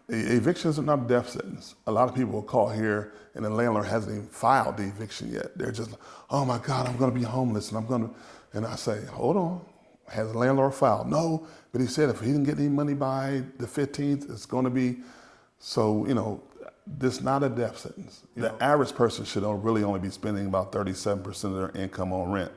Evictions are not a death sentence. A lot of people will call here and the landlord hasn't even filed the eviction yet. They're just, oh my God, I'm gonna be homeless and I say, hold on, has the landlord filed? No, but he said if he didn't get any money by the 15th, it's gonna be, so, this is not a death sentence. The average person should really only be spending about 37% of their income on rent.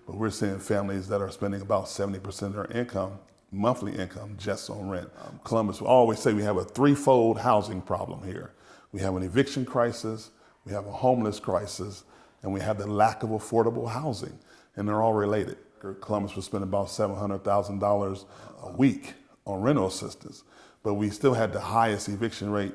But we're seeing families that are spending about 70% of their income, monthly income, just on rent. Columbus, we always say we have a threefold housing problem here. We have an eviction crisis, we have a homeless crisis, and we have the lack of affordable housing. And they're all related. Columbus was spending about $700,000 a week on rental assistance, but we still had the highest eviction rate.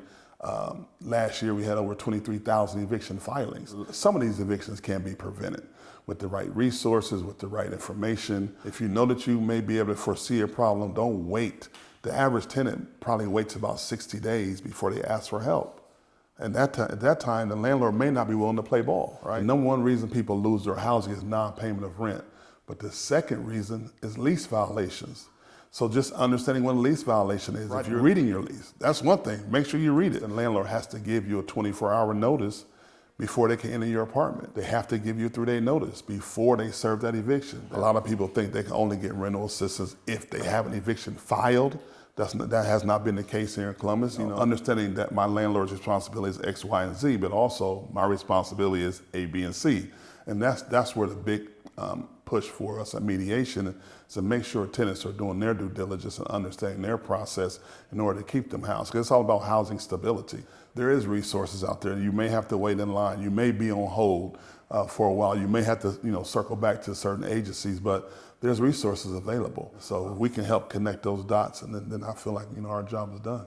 Last year we had over 23,000 eviction filings. Some of these evictions can be prevented with the right resources, with the right information. If you know that you may be able to foresee a problem, don't wait. The average tenant probably waits about 60 days before they ask for help. And at that time, the landlord may not be willing to play ball, right? The number one reason people lose their housing is non-payment of rent. But the second reason is lease violations. So just understanding what a lease violation is, if you're reading your lease, that's one thing. Make sure you read it. The landlord has to give you a 24-hour notice before they can enter your apartment. They have to give you a 3-day notice before they serve that eviction. A lot of people think they can only get rental assistance if they have an eviction filed. That has not been the case here in Columbus. Understanding that my landlord's responsibility is X, Y, and Z, but also my responsibility is A, B, and C. And that's where the big push for us at mediation is to make sure tenants are doing their due diligence and understanding their process in order to keep them housed. Because it's all about housing stability. There is resources out there. You may have to wait in line. You may be on hold for a while. You may have to circle back to certain agencies, but there's resources available. So we can help connect those dots, and then I feel like our job is done.